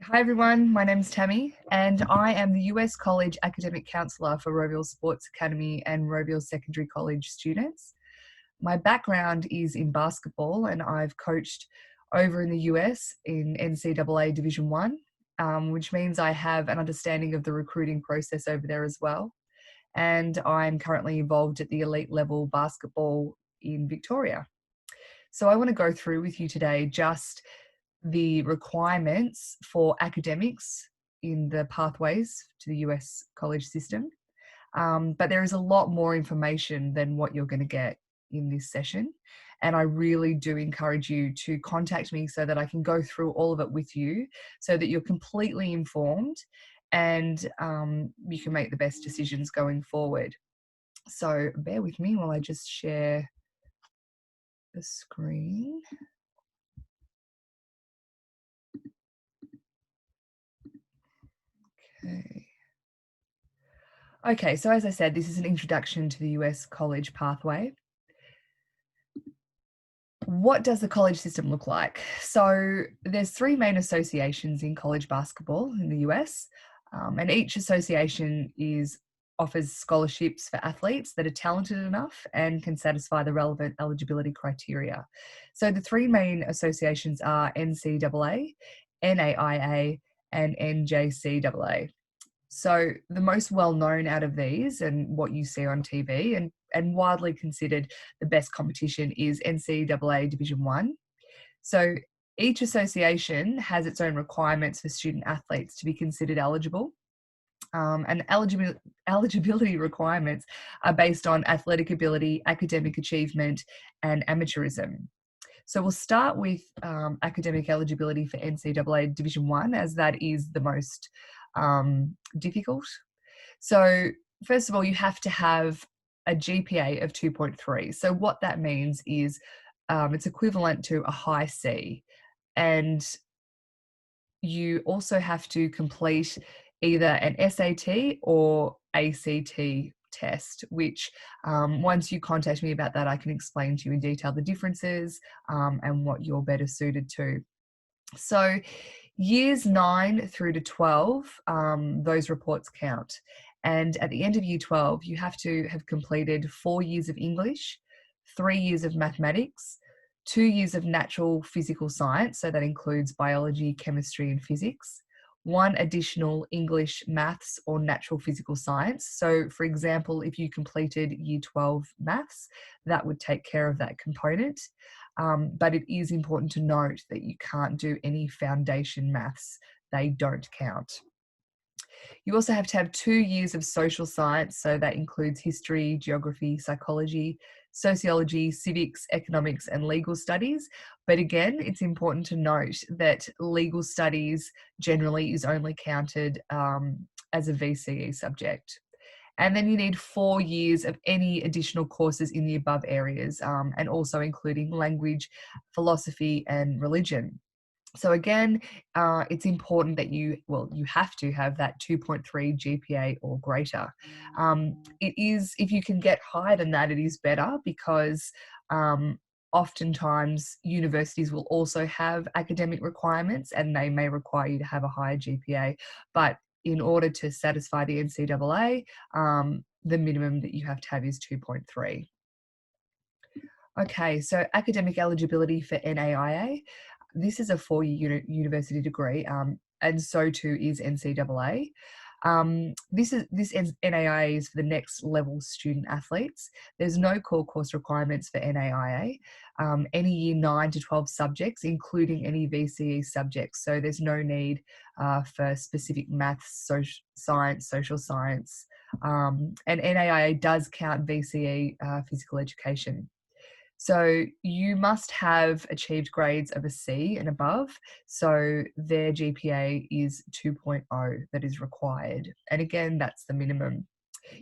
Hi everyone, my name is Tamie and I am the US College Academic Counselor for Roeville Sports Academy and Roeville Secondary College students. My background is in basketball and I've coached over in the US in NCAA Division 1, which means I have an understanding of the recruiting process over there as well. And I'm currently involved at the elite level basketball in Victoria. So I want to go through with you today just the requirements for academics in the pathways to the US college system. But there is a lot more information than what you're going to get in this session. And I really do encourage you to contact me so that I can go through all of it with you so that you're completely informed and you can make the best decisions going forward. So bear with me while I just share the screen. Okay. Okay, so as I said, this is an introduction to the US college pathway. What does the college system look like? So there's three main associations in college basketball in the US, and each association offers scholarships for athletes that are talented enough and can satisfy the relevant eligibility criteria. So the three main associations are NCAA, NAIA, and NJCAA. So the most well-known out of these and what you see on TV and widely considered the best competition is NCAA Division 1. So each association has its own requirements for student athletes to be considered eligible. And eligibility requirements are based on athletic ability, academic achievement, and amateurism. So we'll start with academic eligibility for NCAA Division 1, as that is the most difficult. So first of all, you have to have a GPA of 2.3. So what that means is it's equivalent to a high C. And you also have to complete either an SAT or ACT test, which once you contact me about that, I can explain to you in detail the differences and what you're better suited to. So years 9 through to 12, those reports count. And at the end of year 12, you have to have completed 4 years of English, 3 years of mathematics, 2 years of natural physical science, so that includes biology, chemistry, and physics, 1 additional English, maths, or natural physical science. So, for example, if you completed year 12 maths, that would take care of that component. But it is important to note that you can't do any foundation maths. They don't count. You also have to have 2 years of social science, so that includes history, geography, psychology, sociology, civics, economics, and legal studies. But again, it's important to note that legal studies generally is only counted as a VCE subject. And then you need 4 years of any additional courses in the above areas, and also including language, philosophy, and religion. So again, it's important that you have to have that 2.3 GPA or greater. It is, if you can get higher than that, it is better because oftentimes universities will also have academic requirements and they may require you to have a higher GPA. But in order to satisfy the NCAA, the minimum that you have to have is 2.3. Okay, so academic eligibility for NAIA. This is a 4-year university degree, and so too is NCAA. This NAIA is for the next level student athletes. There's no core course requirements for NAIA. Any year 9 to 12 subjects, including any VCE subjects. So there's no need for specific maths, science, social science. And NAIA does count VCE physical education. So you must have achieved grades of a C and above. So their GPA is 2.0 that is required. And again, that's the minimum.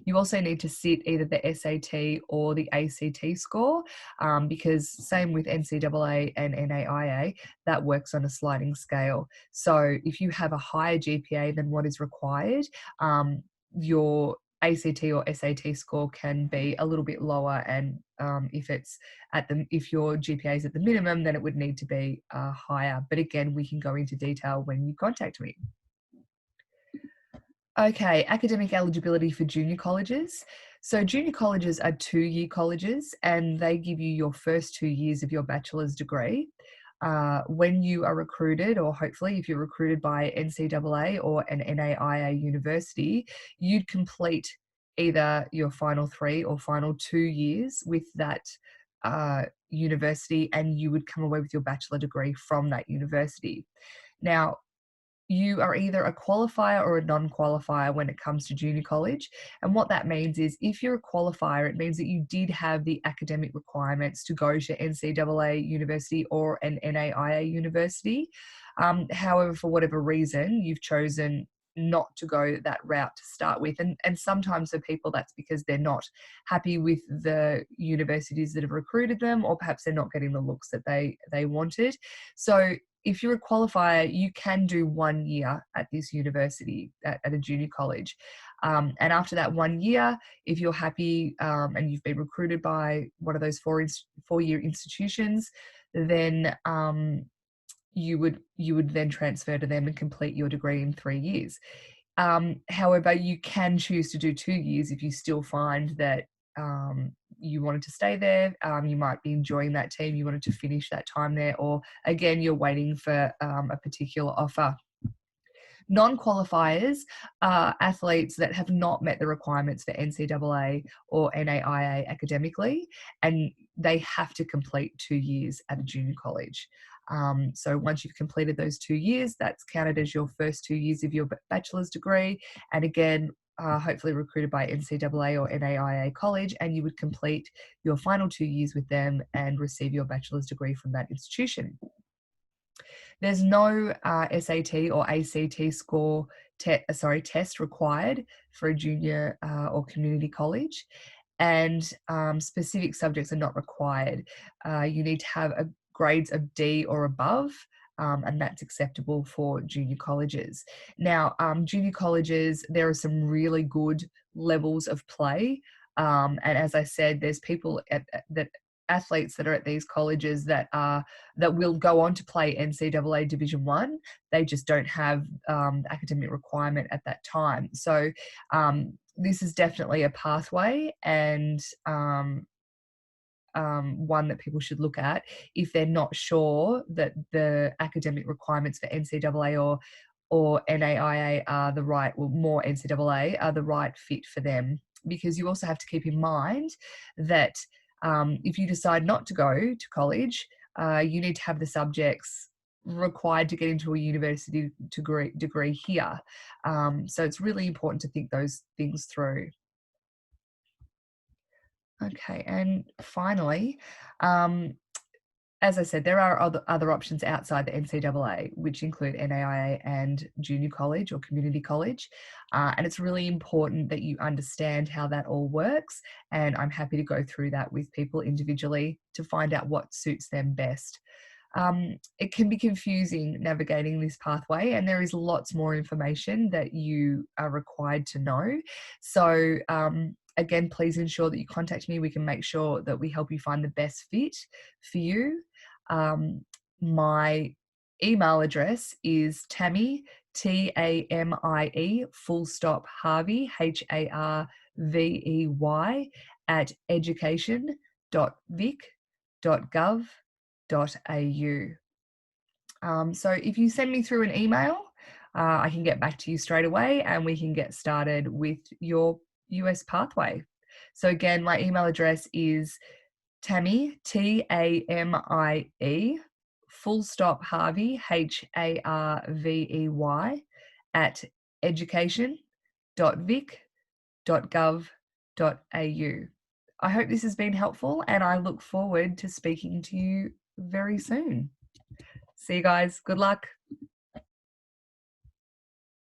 You also need to sit either the SAT or the ACT score, because same with NCAA and NAIA, that works on a sliding scale. So if you have a higher GPA than what is required, your ACT or SAT score can be a little bit lower, and if your GPA is at the minimum, then it would need to be higher. But again, we can go into detail when you contact me. Okay, academic eligibility for junior colleges. So junior colleges are 2-year colleges, and they give you your first 2 years of your bachelor's degree. When you are recruited, or hopefully if you're recruited by NCAA or an NAIA university, you'd complete either your final 3 or final 2 years with that university, and you would come away with your bachelor degree from that university. Now, you are either a qualifier or a non-qualifier when it comes to junior college. And what that means is, if you're a qualifier, it means that you did have the academic requirements to go to NCAA university or an NAIA university. However, for whatever reason, you've chosen not to go that route to start with. And sometimes for people, that's because they're not happy with the universities that have recruited them, or perhaps they're not getting the looks that they wanted. So if you're a qualifier, you can do 1 year at this university, at a junior college. And after that 1 year, if you're happy and you've been recruited by one of those 4-year institutions, then you would then transfer to them and complete your degree in 3 years. However, you can choose to do 2 years if you still find that you wanted to stay there, you might be enjoying that team, you wanted to finish that time there, or again, you're waiting for a particular offer. Non-qualifiers are athletes that have not met the requirements for NCAA or NAIA academically, and they have to complete 2 years at a junior college. So once you've completed those 2 years, that's counted as your first 2 years of your bachelor's degree. And again, hopefully recruited by NCAA or NAIA college, and you would complete your final 2 years with them and receive your bachelor's degree from that institution. There's no SAT or ACT score test required for a junior or community college, and specific subjects are not required. You need to have grades of D or above, and that's acceptable for junior colleges. Now, junior colleges, there are some really good levels of play, and as I said, there's people athletes that are at these colleges that will go on to play NCAA Division 1. They just don't have academic requirement at that time. So this is definitely a pathway, and one that people should look at if they're not sure that the academic requirements for NCAA or NAIA are the right, well, more NCAA are the right fit for them. Because you also have to keep in mind that if you decide not to go to college, you need to have the subjects required to get into a university degree here. So it's really important to think those things through. Okay, and finally, as I said, there are other options outside the NCAA, which include NAIA and junior college or community college. And it's really important that you understand how that all works. And I'm happy to go through that with people individually to find out what suits them best. It can be confusing navigating this pathway, and there is lots more information that you are required to know. So again, please ensure that you contact me. We can make sure that we help you find the best fit for you. My email address is Tamie, TAMIE, Harvey, HARVEY, at education.vic.gov.au. So if you send me through an email, I can get back to you straight away, and we can get started with your US pathway. So again, my email address is Tamie, TAMIE, Harvey, HARVEY, at education.vic.gov.au. I hope this has been helpful, and I look forward to speaking to you very soon. See you guys. Good luck.